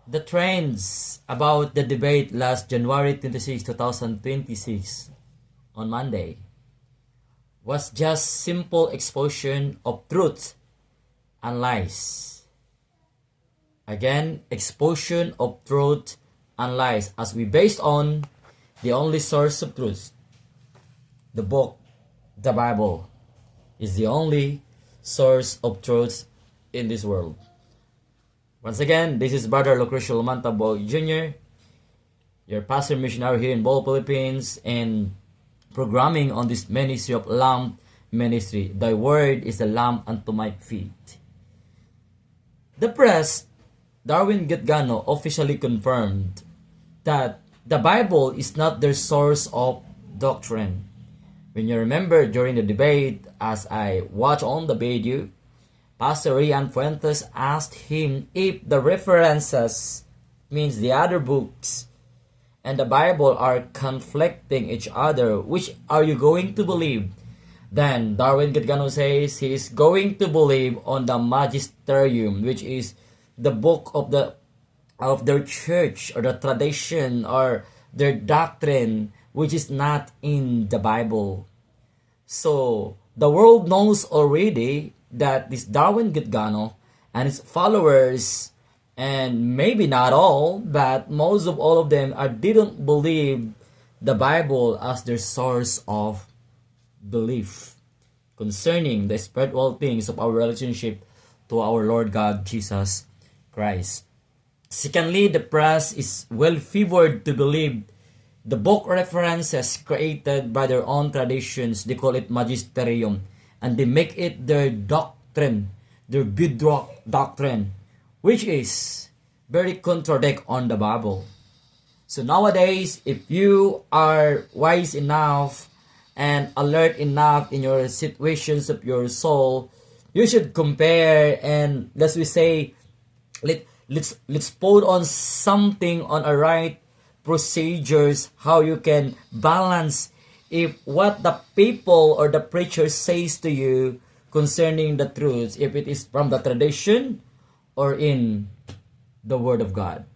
The trends about the debate last January 26, 2026 on Monday was just simple exposition of truth and lies. Again, exposition of truth and lies as we based on the only source of truth. The book, the Bible, is the only source of truth in this world. Once again, this is Brother Lucrecio Lumantabog Jr., your pastor missionary here in Bohol, Philippines, and programming on this ministry of lamp ministry. Thy word is a lamp unto my feet. The press, Darwin Gatgano, officially confirmed that the Bible is not their source of doctrine. When you remember during the debate, as I watched on the video, Pastor Rian Fuentes asked him if the references, means the other books, and the Bible are conflicting each other. Which are you going to believe? Then Darwin Gatgano says he is going to believe on the Magisterium, which is the book of their church or the tradition or their doctrine, which is not in the Bible. So the world knows already that this Darwin Gatgano and his followers, and maybe not all, but most of all of them didn't believe the Bible as their source of belief concerning the spiritual things of our relationship to our Lord God Jesus Christ. Secondly, the press is well favored to believe the book references created by their own traditions. They call it magisterium, and they make it their doctrine, their bedrock doctrine, which is very contradict on the Bible. So nowadays, if you are wise enough and alert enough in your situations of your soul, you should compare and let's say let's put on something on a right procedures, how you can balance if what the people or the preacher says to you concerning the truth, if it is from the tradition or in the Word of God.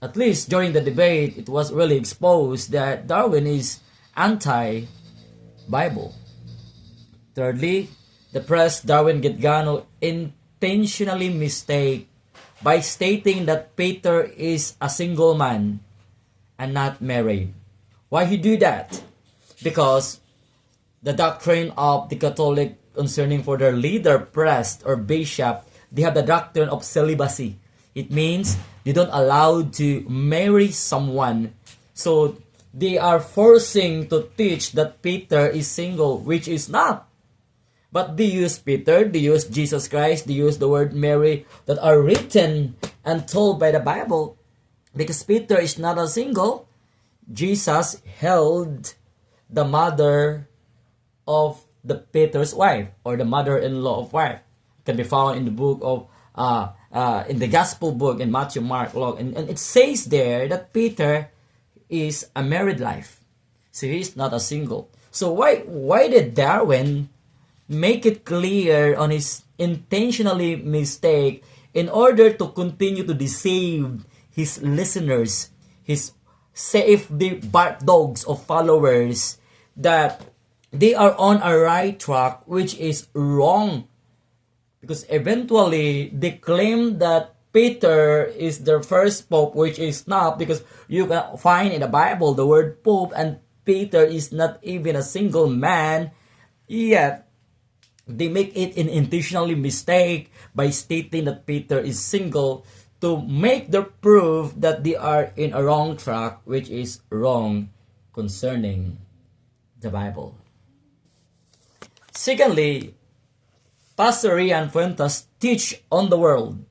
At least during the debate, it was really exposed that Darwin is anti-Bible. Thirdly, the press, Darwin Gatgano, intentionally mistake by stating that Peter is a single man and not married. Why he do that? Because the doctrine of the Catholic concerning for their leader, priest or bishop, they have the doctrine of celibacy. It means they don't allow to marry someone. So they are forcing to teach that Peter is single, which is not. But they use Peter, they use Jesus Christ, they use the word Mary that are written and told by the Bible. Because Peter is not a single, Jesus held the mother of the Peter's wife or the mother-in-law of wife. It can be found in the book of in the gospel book in Matthew, Mark, Luke, and it says there that Peter is a married life, so he is not a single. So why did Darwin make it clear on his intentionally mistake in order to continue to deceive his listeners, his the bark dogs of followers, that they are on a right track, which is wrong? Because eventually they claim that Peter is their first pope, which is not, because you can find in the Bible the word pope, and Peter is not even a single man. Yet they make it an intentionally mistake by stating that Peter is single to make the proof that they are in a wrong track, which is wrong concerning the Bible. Secondly, Pastor Rian Fuentes teach on the world,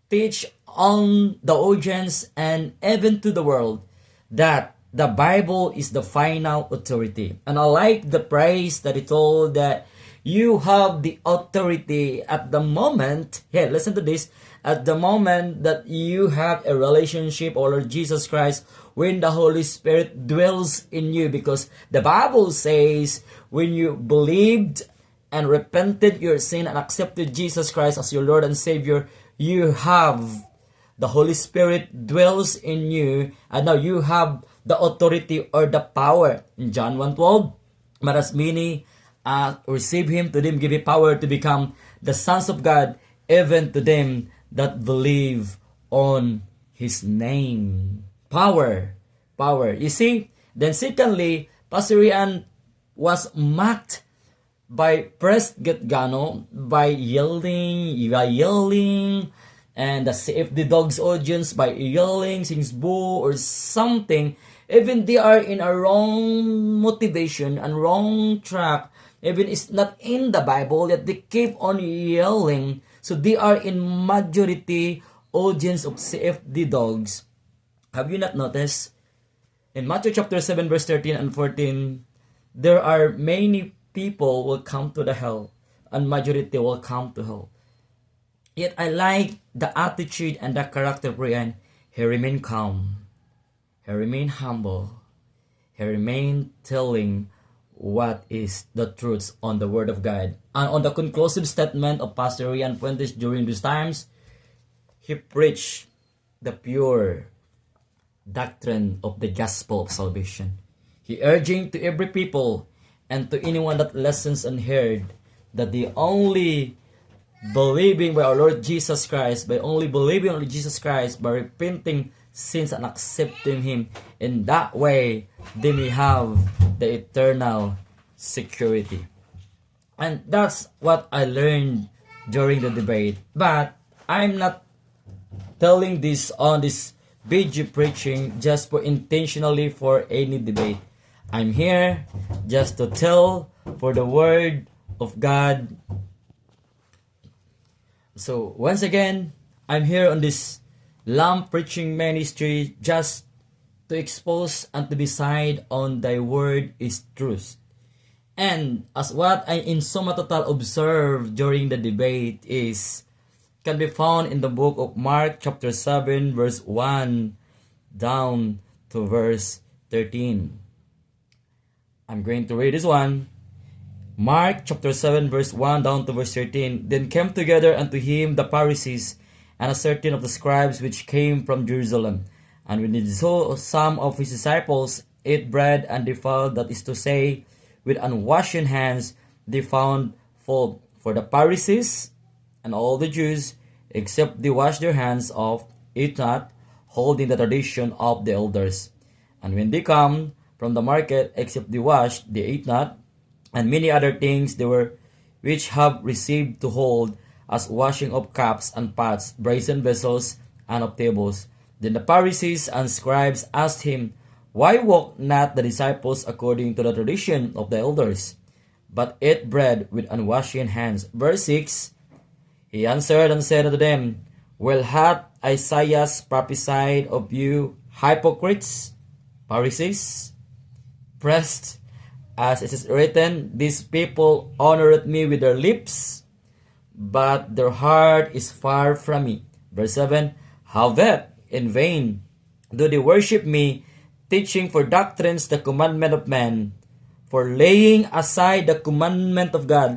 teach on the audience and even to the world that the Bible is the final authority. And I like the praise that he told that you have the authority at the moment. Here, listen to this. At the moment that you have a relationship with Lord Jesus Christ, when the Holy Spirit dwells in you, because the Bible says when you believed and repented your sin and accepted Jesus Christ as your Lord and Savior, you have the Holy Spirit dwells in you, and now you have the authority or the power. In John 1:12, but as many receive him, to them give him power to become the sons of God, even to them that believe on his name. Power. You see? Then secondly, Pastor Rian was mocked by Prescott Gano by yelling, and the CFD Dogs audience by yelling, sings boo or something. Even they are in a wrong motivation and wrong track. Even it's not in the Bible, yet they keep on yelling. So they are in majority audience of CFD Dogs. Have you not noticed? In Matthew chapter 7 verse 13 and 14, there are many people will come to the hell, and majority will come to hell. Yet I like the attitude and the character of Brian. He remained calm. He remained humble. He remained telling what is the truth on the Word of God. And on the conclusive statement of Pastor Rian Fuentes during these times, he preached the pure doctrine of the gospel of salvation. He urging to every people and to anyone that listens and heard that the only believing by our Lord Jesus Christ, by only believing on Jesus Christ, by repenting sins and accepting him, in that way they may have the eternal security. And that's what I learned during the debate. But I'm not telling this on this video preaching just for intentionally for any debate. I'm here just to tell for the word of God. So once again, I'm here on this lamp preaching ministry just to expose and to decide on thy word is truth. And as what I in summa total observed during the debate is can be found in the book of Mark chapter 7 verse 1 down to verse 13. I'm going to read this one. Mark chapter 7 verse 1 down to verse 13. Then came together unto him the Pharisees and a certain of the scribes which came from Jerusalem. And when they saw some of his disciples ate bread and defiled, that is to say, with unwashed hands, they found fault. For the Pharisees and all the Jews, except they wash their hands off, eat not, holding the tradition of the elders. And when they come from the market, except they wash, they eat not, and many other things they were which have received to hold, as washing of cups and pots, brazen vessels, and of tables. Then the Pharisees and scribes asked him, Why walk not the disciples according to the tradition of the elders, but ate bread with unwashed hands? Verse 6, He answered and said unto them, Well hath Isaiah prophesied of you hypocrites, Pharisees, pressed, as it is written, These people honoreth me with their lips, but their heart is far from me. Verse 7, Howbeit in vain do they worship me, teaching for doctrines the commandment of man, for laying aside the commandment of God,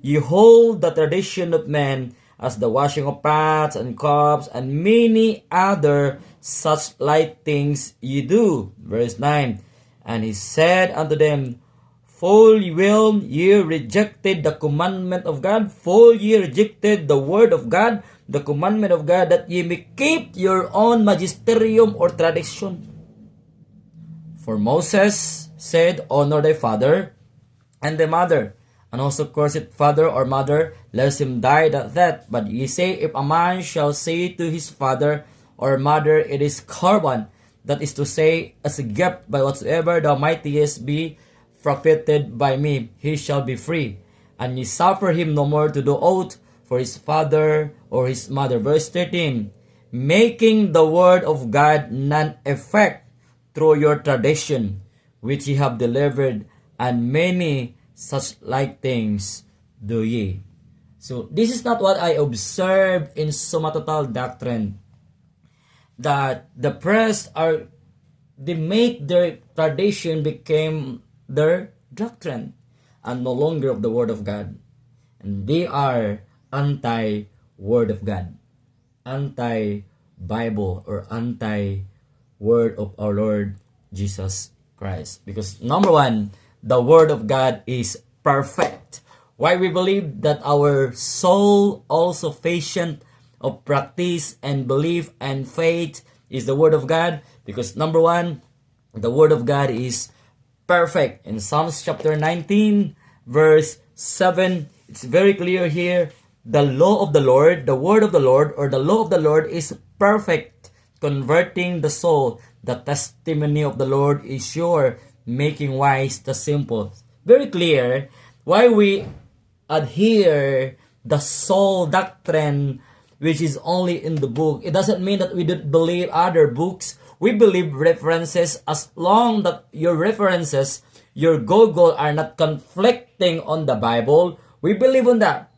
ye hold the tradition of men, as the washing of pots and cups, and many other such like things ye do. Verse 9, And he said unto them, Full well ye rejected the commandment of God, full ye rejected the word of God, the commandment of God, that ye may keep your own magisterium or tradition. For Moses said, Honor thy father and thy mother, and also curse it father or mother, lest him die that. But ye say, if a man shall say to his father or mother, It is Corban, that is to say, as a gift, by whatsoever thou mightest be profited by me, he shall be free. And ye suffer him no more to do oath for his father or his mother. Verse 13, Making the word of God none effect through your tradition, which ye have delivered, and many such like things do ye. So this is not what I observed in summa total doctrine, that the press they make their tradition became their doctrine and no longer of the word of God, and they are anti Word of God. Anti-Bible or anti-Word of our Lord Jesus Christ. Because number one, the Word of God is perfect. Why we believe that our soul also patient of practice and belief and faith is the Word of God? Because number one, the Word of God is perfect. In Psalms chapter 19, verse 7, it's very clear here. The law of the Lord, the Word of the Lord, or the law of the Lord is perfect, converting the soul. The testimony of the Lord is sure, making wise the simple. Very clear why we adhere the soul doctrine, which is only in the book. It doesn't mean that we don't believe other books. We believe references as long that your references, your Google are not conflicting on the Bible. We believe on that.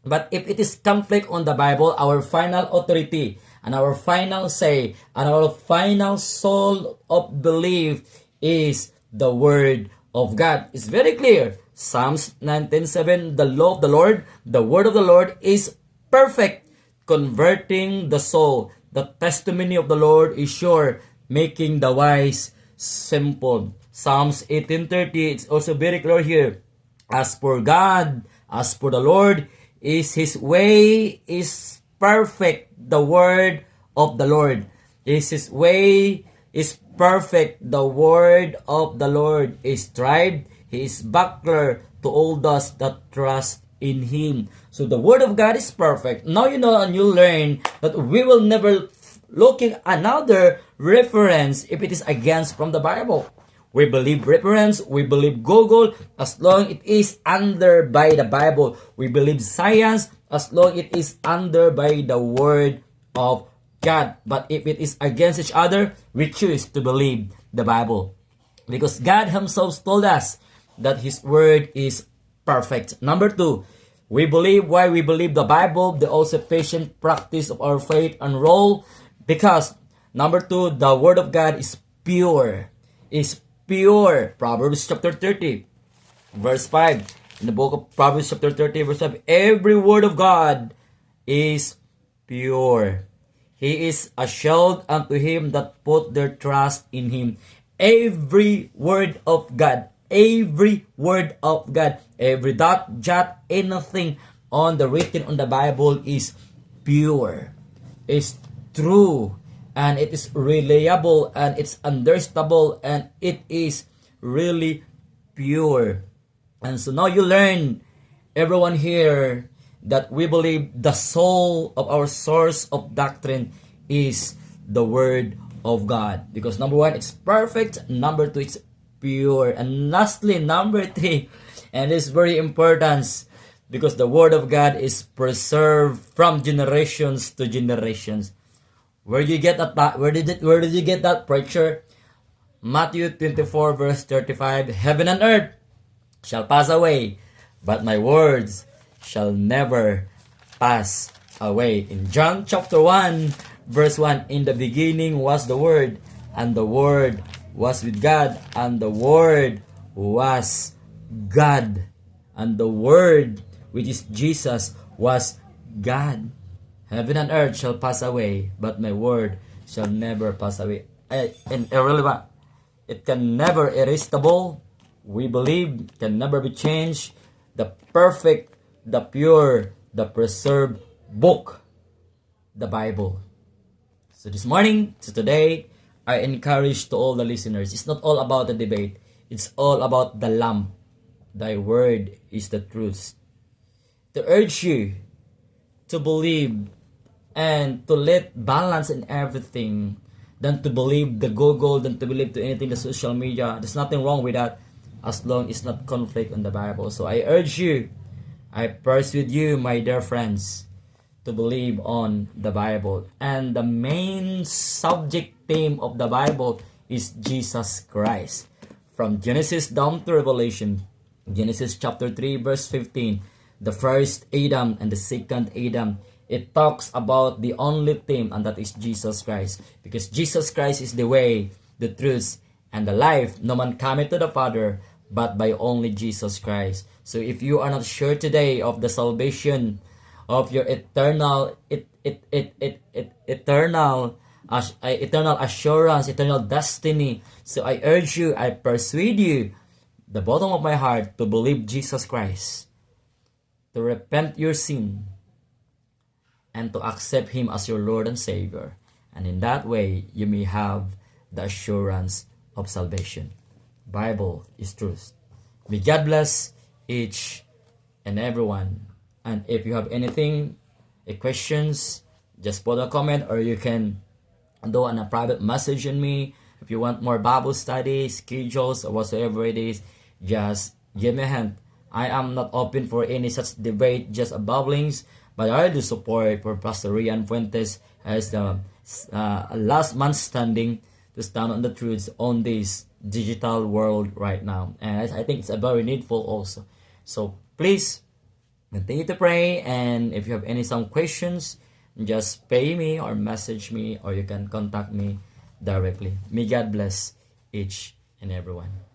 But if it is conflict on the Bible, our final authority and our final say and our final soul of belief is the Word of God. It's very clear. Psalms 19:7, the law of the Lord, the Word of the Lord is perfect, converting the soul. The testimony of the Lord is sure, making the wise simple. Psalms 18:30, it's also very clear here. As for God, as for the Lord, His way is perfect. The word of the Lord His way is perfect. The word of the Lord is tried. He is buckler to all those that trust in Him. So the word of God is perfect. Now you know and you learn that we will never looking another reference if it is against from the Bible. We believe reference, we believe Google, as long it is under by the Bible. We believe science, as long it is under by the Word of God. But if it is against each other, we choose to believe the Bible. Because God Himself told us that His Word is perfect. Number two, we believe why we believe the Bible, the also patient practice of our faith and role. Because, number two, the Word of God is pure. Is pure. Proverbs chapter 30, verse 5. In the book of Proverbs chapter 30, verse 5, every word of God is pure. He is a shield unto him that put their trust in Him. Every word of God, every word of God, every dot, jot, anything on the written on the Bible is pure, is true, and it is reliable, and it's understandable, and it is really pure. And so now you learn, everyone here, that we believe the soul of our source of doctrine is the Word of God. Because number one, it's perfect. Number two, it's pure. And lastly, number three, and it's very important, because the Word of God is preserved from generations to generations. Where did you get that? Where did you get that, preacher? Matthew 24 verse 35. Heaven and earth shall pass away, but my words shall never pass away. In John chapter 1 verse 1, in the beginning was the Word, and the Word was with God, and the Word was God, and the Word, which is Jesus, was God. Heaven and earth shall pass away, but my word shall never pass away. And irrelevant. It can never erasable. We believe can never be changed. The perfect, the pure, the preserved book, the Bible. So this morning, so today, I encourage to all the listeners, it's not all about the debate. It's all about the Lamb. Thy word is the truth. To urge you to believe and to let balance in everything, than to believe the Google, than to believe to anything the social media. There's nothing wrong with that, as long it's not conflict on the Bible. So I urge you, I persuade you, my dear friends, to believe on the Bible. And the main subject theme of the Bible is Jesus Christ. From Genesis down to Revelation, Genesis chapter 3 verse 15, the first Adam and the second Adam, it talks about the only theme, and that is Jesus Christ. Because Jesus Christ is the way, the truth, and the life. No man cometh to the Father but by only Jesus Christ. So if you are not sure today of the salvation of your eternal assurance, eternal destiny. So I urge you, I persuade you, the bottom of my heart, to believe Jesus Christ, to repent your sin, and to accept Him as your Lord and Savior. And in that way, you may have the assurance of salvation. Bible is truth. May God bless each and everyone. And if you have anything, questions, just put a comment, or you can do a private message in me. If you want more Bible study, schedules, or whatsoever it is, just give me a hand. I am not open for any such debate, just babblings, but I do support for Pastor Rian Fuentes as the last man standing to stand on the truths on this digital world right now. And I think it's a very needful also. So please continue to pray, and if you have some questions, just pay me or message me, or you can contact me directly. May God bless each and everyone.